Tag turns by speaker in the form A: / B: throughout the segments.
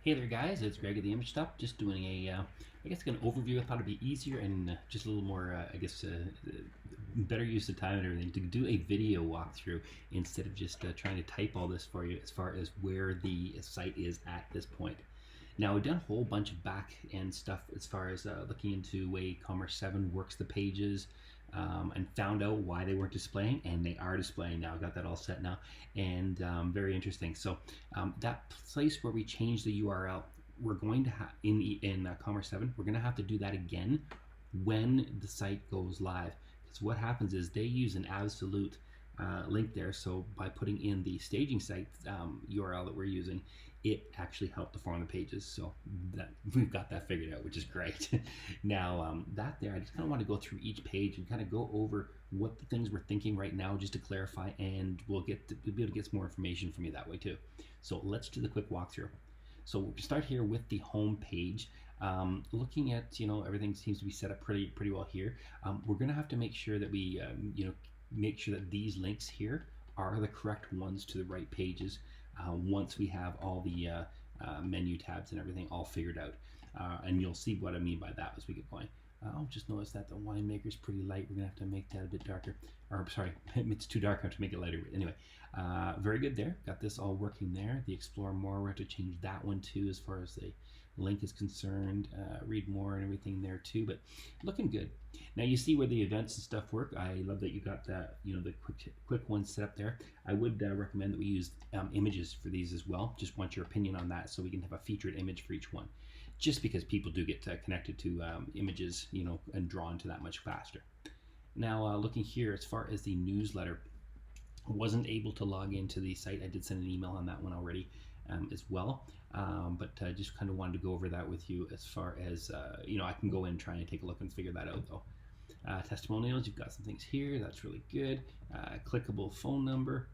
A: Hey there guys, it's Greg of the Image Stuff, just doing I guess an overview. I thought it'd be easier and just a little more, better use of time and everything to do a video walkthrough instead of just trying to type all this for you as far as where the site is at this point. Now, we've done a whole bunch of back end stuff as far as looking into way Commerce 7 works the pages, and found out why they weren't displaying, and they are displaying now. Got that all set now, and very interesting. So that place where we changed the URL, we're going to have in Commerce 7, we're going to have to do that again when the site goes live. Because what happens is they use an absolute link there. So by putting in the staging site URL that we're using, it actually helped to form the pages. So that we've got that figured out, which is great. Now that there, I just kind of want to go through each page and kind of go over what the things we're thinking right now, just to clarify, and we'll be able to get some more information from you that way too. So let's do the quick walkthrough. So we'll start here with the home page. Looking at, everything seems to be set up pretty well here. We're going to have to make sure that we make sure that these links here are the correct ones to the right pages once we have all the menu tabs and everything all figured out. And you'll see what I mean by that as we get going. I'll just notice that the winemaker is pretty light. We're going to have to make that a bit darker. Or, sorry, it's too dark. I have to make it lighter. Anyway, very good there. Got this all working there. The Explore More, we have to change that one too as far as the link is concerned. Read more and everything there too, but looking good. Now you see where the events and stuff work. I love that you got that, the quick ones set up there. I would recommend that we use images for these as well. Just want your opinion on that so we can have a featured image for each one. Just because people do get connected to images, and drawn to that much faster. Now, looking here, as far as the newsletter, I wasn't able to log into the site. I did send an email on that one already as well, but just kind of wanted to go over that with you as far as, I can go in and try and take a look and figure that out though. Testimonials, you've got some things here. That's really good. Clickable phone number.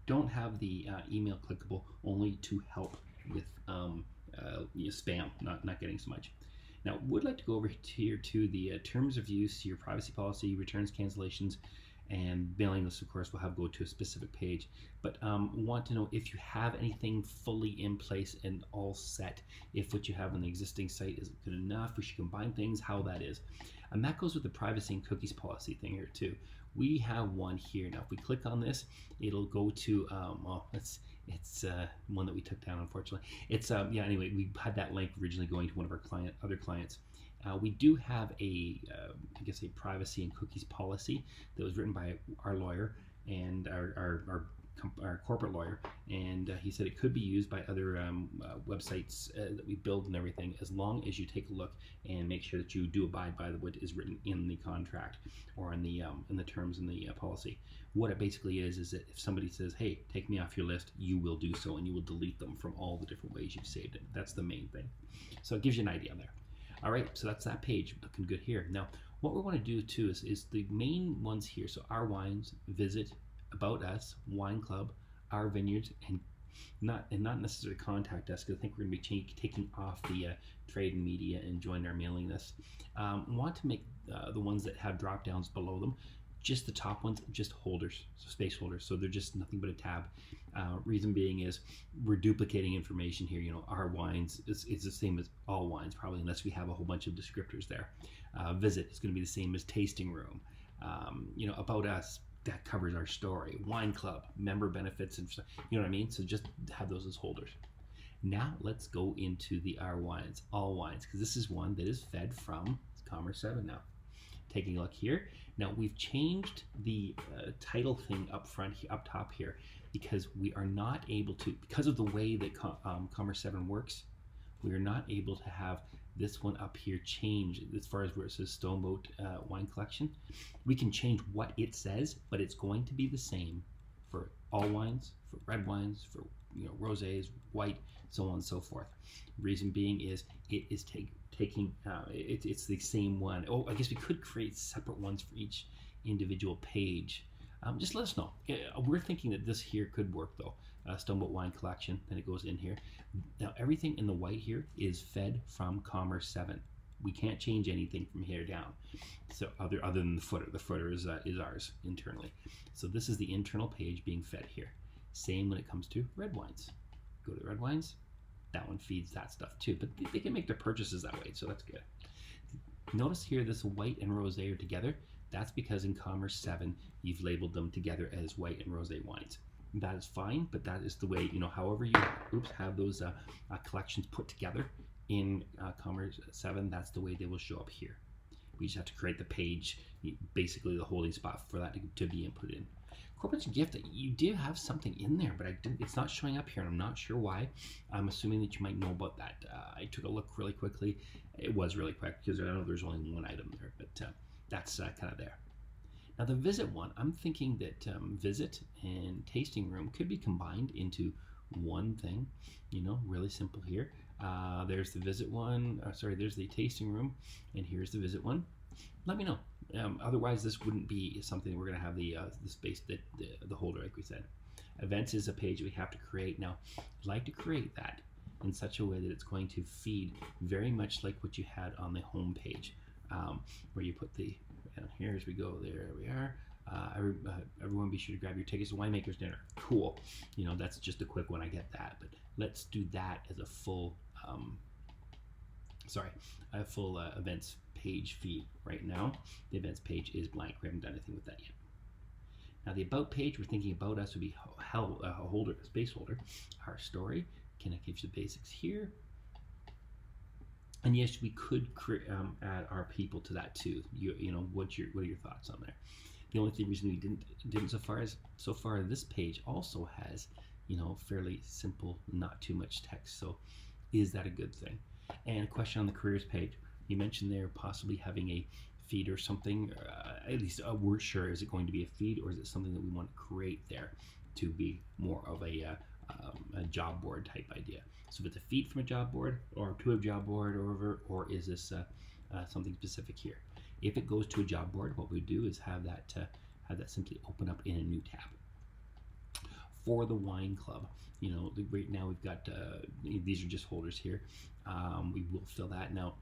A: Don't have the email clickable, only to help with spam, not getting so much. Now, would like to go over here to the terms of use, your privacy policy, returns, cancellations, and mailing lists. Of course, will have go to a specific page. But want to know if you have anything fully in place and all set. If what you have on the existing site is good enough, we should combine things, how that is. And that goes with the privacy and cookies policy thing here too. We have one here. Now, if we click on this, it'll go to, it's one that we took down, unfortunately. It's, anyway, we had that link originally going to one of our other clients. We do have a privacy and cookies policy that was written by our lawyer and our corporate lawyer, and he said it could be used by other websites that we build and everything, as long as you take a look and make sure that you do abide by what is written in the contract or in the terms in the policy. What it basically is that if somebody says, hey, take me off your list, you will do so, and you will delete them from all the different ways you've saved it. That's the main thing. So it gives you an idea there. All right, so that's that page, looking good here. Now, what we want to do too is the main ones here. So our wines, visit, about us, wine club, our vineyards, and not necessarily contact us, because I think we're going to be taking off the trade and media and join our mailing list. Want to make the ones that have drop downs below them, just the top ones, just holders, so space holders. So they're just nothing but a tab. Reason being is we're duplicating information here. Our wines is the same as all wines, probably, unless we have a whole bunch of descriptors there. Visit is going to be the same as tasting room. About us, that covers our story. Wine club, member benefits, and you know what I mean? So just have those as holders. Now let's go into the our wines, all wines, because this is one that is fed from Commerce 7 now. Taking a look here. Now we've changed the title thing up front, up top here, because we are not able to, because of the way that Commerce 7 works, we are not able to have this one up here change as far as where it says Stoneboat wine collection. We can change what it says, but it's going to be the same for all wines, for red wines, for rosés, white, so on and so forth. Reason being is it is it's the same one. Oh, I guess we could create separate ones for each individual page. Just let us know. We're thinking that this here could work though. Stoneboat wine collection, then it goes in here. Now everything in the white here is fed from Commerce 7. We can't change anything from here down. So other than the footer is ours internally. So this is the internal page being fed here. Same when it comes to red wines. Go to red wines, that one feeds that stuff too. But they can make their purchases that way, so that's good. Notice here this white and rosé are together. That's because in Commerce 7, you've labeled them together as white and rosé wines. That is fine, but that is the way, however you have those collections put together in Commerce 7, that's the way they will show up here. We just have to create the page, basically the holding spot for that to be input in. Corporate gift, you do have something in there, but it's not showing up here, and I'm not sure why. I'm assuming that you might know about that. I took a look really quickly. It was really quick because I know there's only one item there, but that's kind of there. Now the visit one, I'm thinking that visit and tasting room could be combined into one thing, really simple here. There's the visit one, there's the tasting room, and here's the visit one. Let me know. Otherwise, this wouldn't be something we're going to have the space, the holder, like we said. Events is a page we have to create. Now, I'd like to create that in such a way that it's going to feed very much like what you had on the home page, where you put the, here as we go, there we are. Everyone be sure to grab your tickets to Winemaker's Dinner. Cool. That's just a quick one, I get that. But let's do that as a full, full events page feed. Right now, the events page is blank. We haven't done anything with that yet. Now the about page, we're thinking about us would be a holder, a space holder. Our story, can I give you the basics here? And yes, we could add our people to that too. What are your thoughts on there? The only reason we didn't so far this page also has, fairly simple, not too much text. So is that a good thing? And a question on the careers page. You mentioned there possibly having a feed or something, at least we're sure, is it going to be a feed or is it something that we want to create there to be more of a job board type idea? So if it's a feed from a job board or to a job board or is this something specific here? If it goes to a job board, what we do is have that simply open up in a new tab. For the wine club, right now we've got, these are just holders here. We will fill that. Now,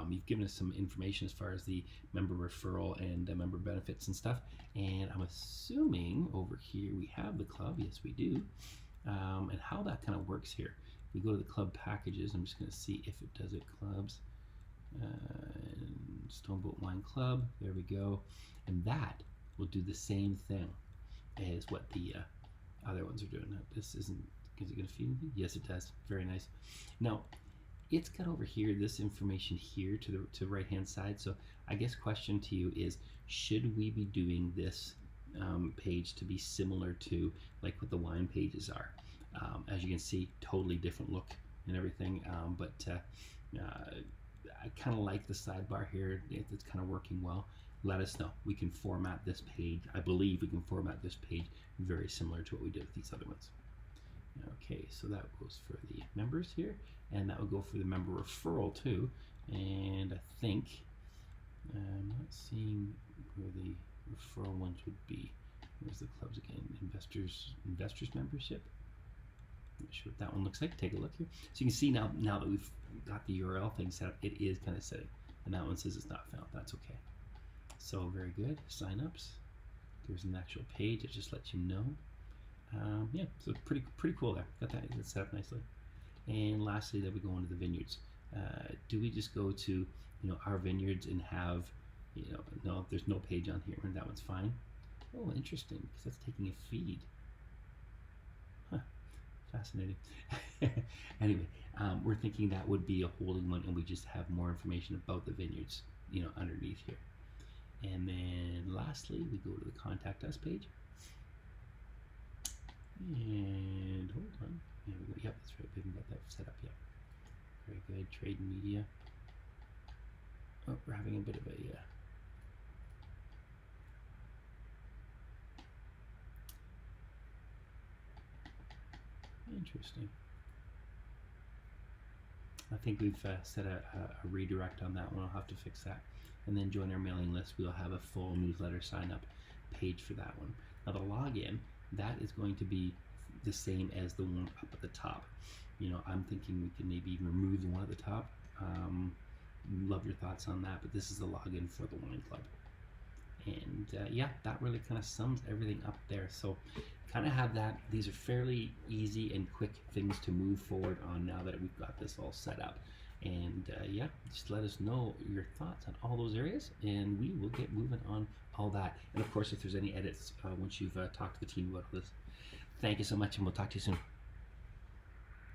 A: you've given us some information as far as the member referral and member benefits and stuff. And I'm assuming over here we have the club. Yes, we do. And how that kind of works here. If we go to the club packages, I'm just going to see if it does it. Clubs. Stoneboat Wine Club. There we go. And that will do the same thing as what the other ones are doing. Now, this isn't, is it going to feed anything? Yes, it does. Very nice. Now, it's got over here this information here to the right hand side. So I guess question to you is, should we be doing this page to be similar to like what the wine pages are? As you can see, totally different look and everything, but I kind of like the sidebar here. It's kind of working well. Let us know. We can format this page. I believe we can format this page very similar to what we did with these other ones. Okay, so that goes for the members here, and that will go for the member referral too. And I think I'm not seeing where the referral ones would be. Where's the clubs again? Investors membership. Not sure what that one looks like. Take a look here. So you can see now that we've got the URL thing set up, it is kind of setting, and that one says it's not found. That's okay. So very good. Signups. There's an actual page. It just lets you know. Yeah, so pretty cool there. Got that set up nicely. And lastly, that we go into the vineyards. Do we just go to our vineyards and have no? There's no page on here, and that one's fine. Oh, interesting, because that's taking a feed. Huh. Fascinating. Anyway, we're thinking that would be a holding one, and we just have more information about the vineyards, underneath here. And then lastly, we go to the contact us page. And hold on. There we go. Yep, that's right. We haven't got that set up yet. Very good. Trade and media. Oh, we're having a bit of a interesting. I think we've set a redirect on that one. I'll have to fix that. And then join our mailing list. We'll have a full newsletter sign up page for that one. Now the login, that is going to be the same as the one up at the top. I'm thinking we can maybe even remove the one at the top. Love your thoughts on that, but this is the login for the wine club. And yeah, that really kind of sums everything up there. So kind of have that. These are fairly easy and quick things to move forward on now that we've got this all set up. And yeah, just let us know your thoughts on all those areas, and we will get moving on all that. And of course, if there's any edits once you've talked to the team about this. Thank you so much, and we'll talk to you soon.